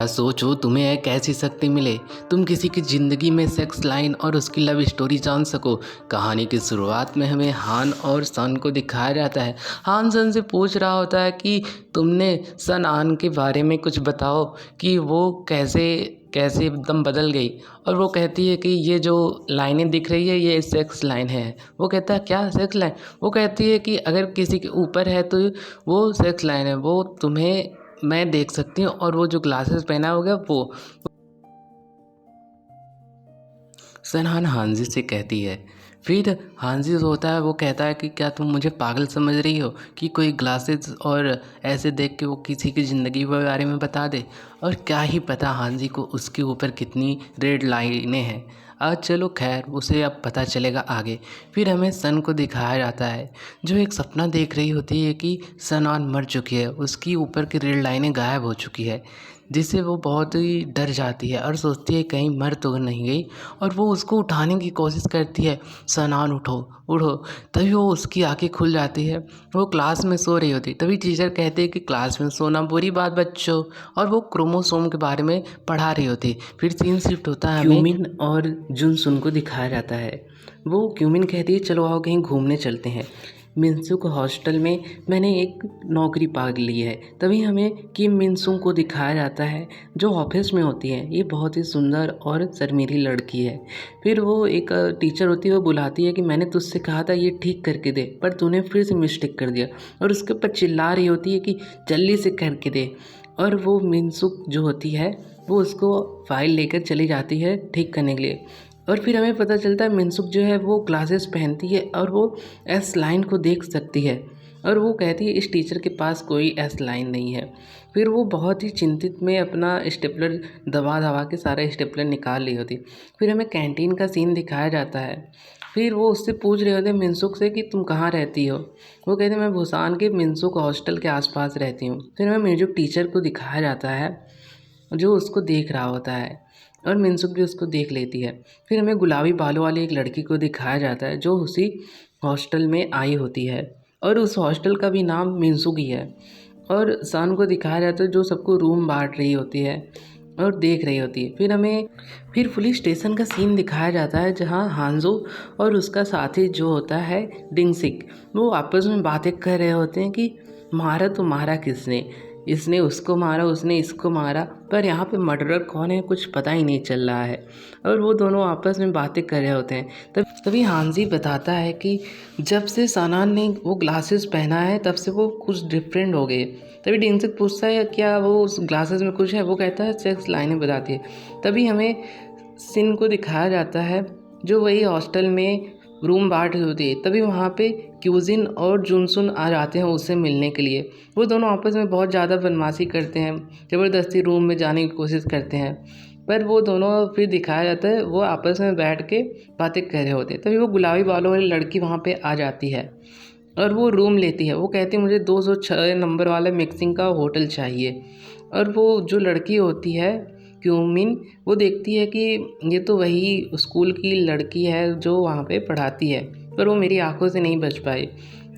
सोचो तुम्हें एक ऐसी शक्ति मिले, तुम किसी की ज़िंदगी में सेक्स लाइन और उसकी लव स्टोरी जान सको। कहानी की शुरुआत में हमें हान और सन को दिखाया जाता है। हान सन से पूछ रहा होता है कि तुमने सन आन के बारे में कुछ बताओ कि वो कैसे कैसे एकदम बदल गई। और वो कहती है कि ये जो लाइनें दिख रही है ये सेक्स लाइन है। वो कहता है क्या सेक्स लाइन? वो कहती है कि अगर किसी के ऊपर है तो वो सेक्स लाइन है, वो तुम्हें मैं देख सकती हूँ। और वो जो ग्लासेस पहना होगा वो सनहान हांजी से कहती है। फिर हांजी जो होता है वो कहता है कि क्या तुम मुझे पागल समझ रही हो कि कोई ग्लासेस और ऐसे देख के वो किसी की ज़िंदगी के बारे में बता दे। और क्या ही पता हांजी को उसके ऊपर कितनी रेड लाइनें हैं। आज चलो खैर उसे अब पता चलेगा आगे। फिर हमें सन को दिखाया जाता है जो एक सपना देख रही होती है कि सनआन मर चुकी है, उसकी ऊपर की रेड लाइनें गायब हो चुकी है, जिससे वो बहुत ही डर जाती है और सोचती है कहीं मर तो नहीं गई। और वो उसको उठाने की कोशिश करती है, सनान उठो उठो। तभी वो उसकी आंखें खुल जाती है। वो क्लास में सो रही होती, तभी टीचर कहते हैं कि क्लास में सोना बुरी बात बच्चों। और वो क्रोमोसोम के बारे में पढ़ा रही होती। फिर सीन शिफ्ट होता है, क्यूमिन और जुनसुन को दिखाया जाता है। वो क्यूमिन कहती है चलो आओ कहीं घूमने चलते हैं। मिनसुक हॉस्टल में मैंने एक नौकरी पा ली है। तभी हमें किम मिनसुक को दिखाया जाता है जो ऑफिस में होती है। ये बहुत ही सुंदर और शर्मीली लड़की है। फिर वो एक टीचर होती है, वो बुलाती है कि मैंने तुझसे कहा था ये ठीक करके दे पर तूने फिर से मिस्टेक कर दिया। और उसके ऊपर चिल्ला रही होती है कि जल्दी से करके दे। और वो मिनसुक जो होती है वो उसको फाइल लेकर चली जाती है ठीक करने के लिए। और फिर हमें पता चलता है मिनसुक जो है वो ग्लासेस पहनती है और वो एस लाइन को देख सकती है। और वो कहती है इस टीचर के पास कोई एस लाइन नहीं है। फिर वो बहुत ही चिंतित में अपना स्टेपलर दबा दबा के सारा स्टेपलर निकाल रही होती। फिर हमें कैंटीन का सीन दिखाया जाता है। फिर वो उससे पूछ रहे होते मिनसुक से कि तुम कहाँ रहती हो। वो कहते मैं भूसान के मिनसुक हॉस्टल के आसपास रहती हूँ। फिर हमें म्यूजिक टीचर को दिखाया जाता है जो उसको देख रहा होता है और मिनसुक भी उसको देख लेती है। फिर हमें गुलाबी बालों वाली एक लड़की को दिखाया जाता है जो उसी हॉस्टल में आई होती है और उस हॉस्टल का भी नाम मिनसुक ही है। और सान को दिखाया जाता है जो सबको रूम बांट रही होती है और देख रही होती है। फिर पुलिस स्टेशन का सीन दिखाया जाता है जहाँ हांजो और उसका साथी जो होता है डिंगसिक वो आपस में बातें कर रहे होते हैं कि मारा तो मारा किसने, इसने उसको मारा उसने इसको मारा, पर यहाँ पे मर्डरर कौन है कुछ पता ही नहीं चल रहा है। और वो दोनों आपस में बातें कर रहे होते हैं। तभी हांजी बताता है कि जब से सानान ने वो ग्लासेस पहना है तब से वो कुछ डिफरेंट हो गए। तभी डिंगसिक पूछता है क्या वो उस ग्लासेस में कुछ है। वो कहता है सेक्स लाइनें बताती है। तभी हमें सिन को दिखाया जाता है जो वही हॉस्टल में रूम बांट रही होती है। तभी वहाँ पे क्यूजिन और जुनसुन आ जाते हैं उससे मिलने के लिए। वो दोनों आपस में बहुत ज़्यादा बदमाशी करते हैं, ज़बरदस्ती रूम में जाने की कोशिश करते हैं। पर वो दोनों फिर दिखाया जाता है वो आपस में बैठ के बातें कर रहे होते हैं। तभी वो गुलाबी बालों वाली लड़की वहाँ पे आ जाती है और वो रूम लेती है। वो कहती है मुझे 206 नंबर वाला मिक्सिंग का होटल चाहिए। और वो जो लड़की होती है क्यूमिन वो देखती है कि ये तो वही स्कूल की लड़की है जो वहाँ पे पढ़ाती है, पर वो मेरी आंखों से नहीं बच पाई।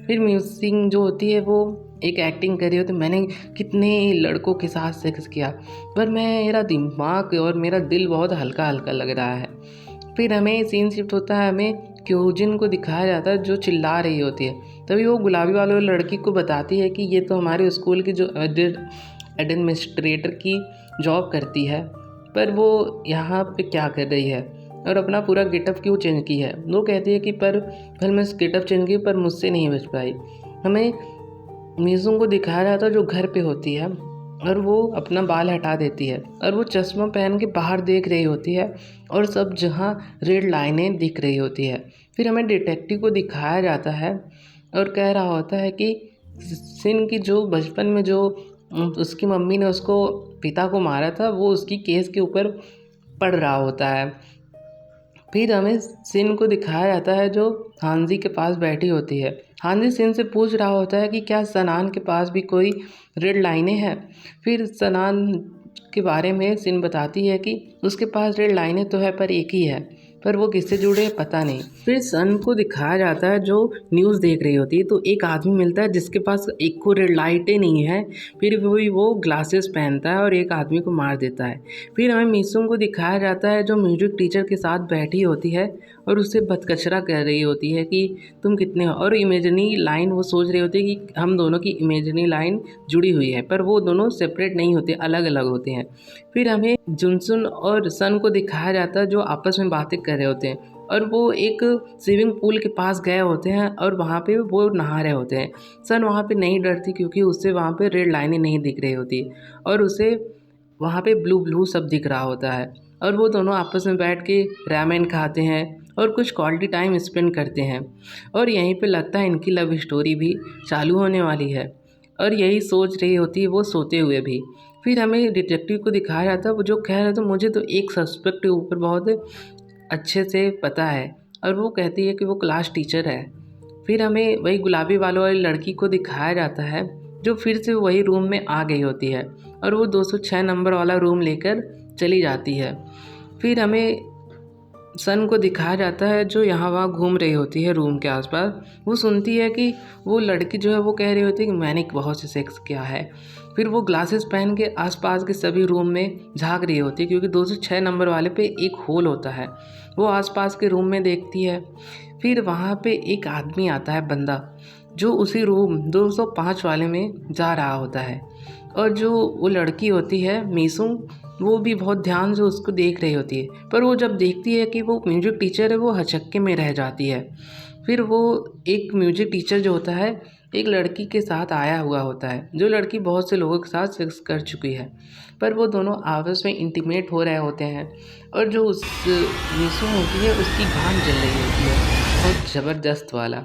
फिर म्यूजिक जो होती है वो एक एक्टिंग कर रही होती है मैंने कितने लड़कों के साथ सेक्स किया पर मेरा दिमाग और मेरा दिल बहुत हल्का हल्का लग रहा है। फिर हमें सीन शिफ्ट होता है, हमें क्यूजिन को दिखाया जाता है जो चिल्ला रही होती है। तभी वो गुलाबी वाले लड़की को बताती है कि ये तो हमारे स्कूल की जो एडमिनिस्ट्रेटर की जॉब करती है, पर वो यहाँ पे क्या कर रही है और अपना पूरा गेटअप क्यों चेंज की है। वो कहती है कि पर फिर मैं गेटअप चेंज की पर मुझसे नहीं बच पाई। हमें मीज़ों को दिखाया जाता है जो घर पे होती है और वो अपना बाल हटा देती है और वो चश्मा पहन के बाहर देख रही होती है और सब जहाँ रेड लाइनें दिख रही होती है। फिर हमें डिटेक्टिव को दिखाया जाता है और कह रहा होता है कि सिन की जो बचपन में जो उसकी मम्मी ने उसको पिता को मारा था वो उसकी केस के ऊपर पढ़ रहा होता है। फिर हमें सिन को दिखाया जाता है जो हांजी के पास बैठी होती है। हांजी सिन से पूछ रहा होता है कि क्या सनान के पास भी कोई रेड लाइनें हैं। फिर सनान के बारे में सिन बताती है कि उसके पास रेड लाइनें तो है पर एक ही है पर वो किससे जुड़े पता नहीं। फिर सन को दिखाया जाता है जो न्यूज़ देख रही होती है, तो एक आदमी मिलता है जिसके पास एक को रेड लाइटें नहीं है, फिर वो ग्लासेस पहनता है और एक आदमी को मार देता है। फिर हमें मीसुम को दिखाया जाता है जो म्यूजिक टीचर के साथ बैठी होती है और उससे बदकचरा कर रही होती है कि तुम कितने हो, और इमेजिनरी लाइन वो सोच रही होती है कि हम दोनों की इमेजिनरी लाइन जुड़ी हुई है, पर वो दोनों सेपरेट नहीं होते, अलग अलग होते हैं। फिर हमें जुनसुन और सन को दिखाया जाता है जो आपस में बातें कर रहे होते हैं और वो एक स्विमिंग पूल के पास गए होते हैं और वहाँ पे वो नहा रहे होते हैं। सन वहाँ पे नहीं डरती क्योंकि उससे वहाँ पे रेड लाइनें नहीं दिख रही होती और उसे वहाँ पे ब्लू ब्लू सब दिख रहा होता है, और वो दोनों आपस में बैठ के रामेन खाते हैं और कुछ क्वालिटी टाइम स्पेंड करते हैं। और यहीं पे लगता है इनकी लव स्टोरी भी चालू होने वाली है, और यही सोच रही होती है वो सोते हुए भी। फिर हमें डिटेक्टिव को दिखाया जाता है वो जो कह रहा था मुझे तो एक सस्पेक्ट के ऊपर बहुत अच्छे से पता है, और वो कहती है कि वो क्लास टीचर है। फिर हमें वही गुलाबी बालों वाली लड़की को दिखाया जाता है जो फिर से वही रूम में आ गई होती है और वो 206 नंबर वाला रूम लेकर चली जाती है। फिर हमें सन को दिखाया जाता है जो यहाँ वहाँ घूम रही होती है रूम के आसपास। वो सुनती है कि वो लड़की जो है वो कह रही होती है कि मैंने बहुत से सेक्स किया है। फिर वो ग्लासेस पहन के आसपास के सभी रूम में झांक रही होती है क्योंकि 206 नंबर वाले पे एक होल होता है। वो आसपास के रूम में देखती है। फिर वहाँ पे एक आदमी आता है, बंदा, जो उसी रूम 205 वाले में जा रहा होता है, और जो वो लड़की होती है मीसुम, वो भी बहुत ध्यान से उसको देख रही होती है। पर वो जब देखती है कि वो म्यूजिक टीचर है वो हचक्के में रह जाती है। फिर वो एक म्यूजिक टीचर जो होता है एक लड़की के साथ आया हुआ होता है, जो लड़की बहुत से लोगों के साथ सेक्स कर चुकी है, पर वो दोनों आपस में इंटीमेट हो रहे होते हैं, और जो उस मीसुम होती है उसकी घाम जल रही होती है बहुत ज़बरदस्त वाला,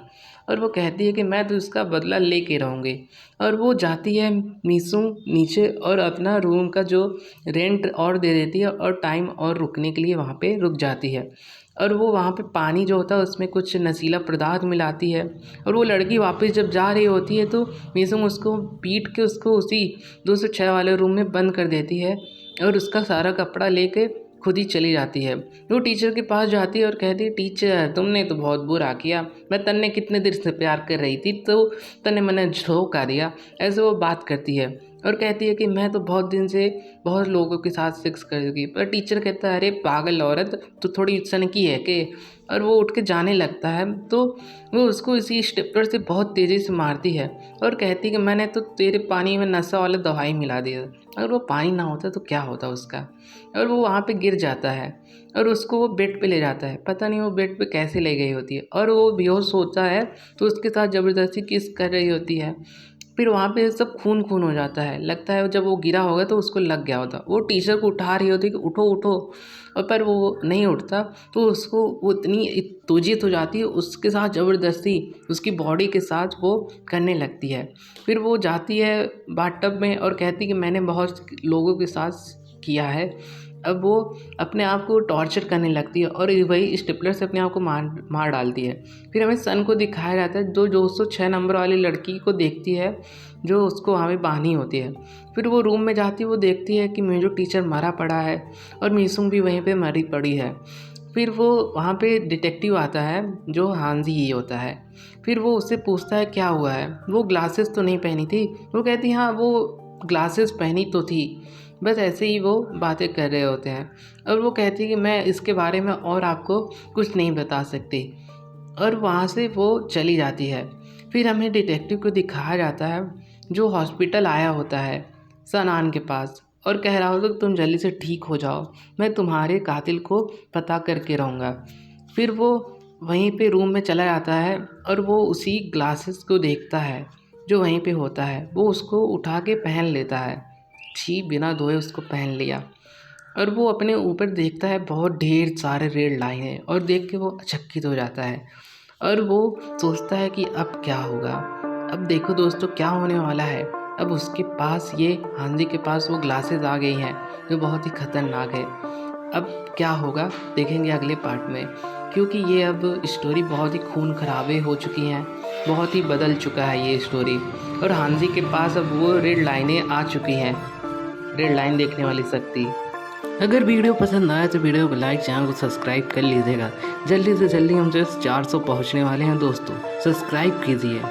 और वो कहती है कि मैं तो इसका बदला लेके रहूँगी। और वो जाती है मीसुम नीचे और अपना रूम का जो रेंट और दे देती है और टाइम और रुकने के लिए वहाँ पे रुक जाती है, और वो वहाँ पे पानी जो होता है उसमें कुछ नशीला पदार्थ मिलाती है, और वो लड़की वापस जब जा रही होती है तो मीसुम उसको पीट के उसको उसी 206 वाले रूम में बंद कर देती है और उसका सारा कपड़ा लेके खुद ही चली जाती है। वो टीचर के पास जाती है और कहती है टीचर तुमने तो बहुत बुरा किया, मैं तन्ने कितने देर से प्यार कर रही थी तो तन्ने मैंने झोंका दिया, ऐसे वो बात करती है और कहती है कि मैं तो बहुत दिन से बहुत लोगों के साथ सेक्स कर चुकी। पर टीचर कहता है अरे पागल औरत तो थोड़ी सनकी है के, और वो उठ के जाने लगता है तो वो उसको इसी स्टेपलर से बहुत तेज़ी से मारती है और कहती है कि मैंने तो तेरे पानी में नशा वाला दवाई मिला दिया, अगर वो पानी ना होता तो क्या होता उसका। और वो वहाँ पे गिर जाता है और उसको वो बेड पे ले जाता है, पता नहीं वो बेड पे कैसे ले गई होती है, और वो बेहोश होता है तो उसके साथ ज़बरदस्ती किस कर रही होती है। फिर वहाँ पे सब खून खून हो जाता है, लगता है जब वो गिरा होगा तो उसको लग गया होता। वो टीचर को उठा रही होती कि उठो उठो, और पर वो नहीं उठता तो उसको वो इतनी तुजित हो जाती है, उसके साथ ज़बरदस्ती उसकी बॉडी के साथ वो करने लगती है। फिर वो जाती है बाथटब में और कहती कि मैंने बहुत लोगों के साथ किया है। अब वो अपने आप को टॉर्चर करने लगती है और वही स्टेपलर से अपने आप को मार डालती है। फिर हमें सन को दिखाया जाता है जो 206 नंबर वाली लड़की को देखती है जो उसको वहाँ पे बांधी होती है। फिर वो रूम में जाती है, वो देखती है कि म्यूजिक टीचर मरा पड़ा है और मीसुम भी वहीं पे मरी पड़ी है। फिर वो वहाँ पे डिटेक्टिव आता है जो हांजी ही होता है। फिर वो उससे पूछता है क्या हुआ है, वो ग्लासेस तो नहीं पहनी थी। वो कहती हाँ वो ग्लासेस पहनी तो थी, बस ऐसे ही वो बातें कर रहे होते हैं। और वो कहती है कि मैं इसके बारे में और आपको कुछ नहीं बता सकती, और वहाँ से वो चली जाती है। फिर हमें डिटेक्टिव को दिखाया जाता है जो हॉस्पिटल आया होता है सनान के पास और कह रहा होता कि तुम जल्दी से ठीक हो जाओ, मैं तुम्हारे कातिल को पता करके रहूँगा। फिर वो वहीं पे रूम में चला जाता है और वो उसी ग्लासेस को देखता है जो वहीं पे होता है। वो उसको उठा के पहन लेता है, छी बिना धोए उसको पहन लिया, और वो अपने ऊपर देखता है बहुत ढेर सारे रेड लाइन है और देख के वो अचक्कित हो जाता है और वो सोचता है कि अब क्या होगा। अब देखो दोस्तों क्या होने वाला है। अब उसके पास ये हांजी के पास वो ग्लासेस आ गई हैं जो बहुत ही ख़तरनाक है। अब क्या होगा देखेंगे अगले पार्ट में, क्योंकि ये अब स्टोरी बहुत ही खून खराबे हो चुकी हैं, बहुत ही बदल चुका है ये स्टोरी, और हांजी के पास अब वो रेड लाइनें आ चुकी हैं, रेड लाइन देखने वाली शक्ति। अगर वीडियो पसंद आए तो वीडियो को लाइक, चैनल को सब्सक्राइब कर लीजिएगा। जल्दी से जल्दी हम जो 400 पहुंचने वाले हैं दोस्तों, सब्सक्राइब कीजिए।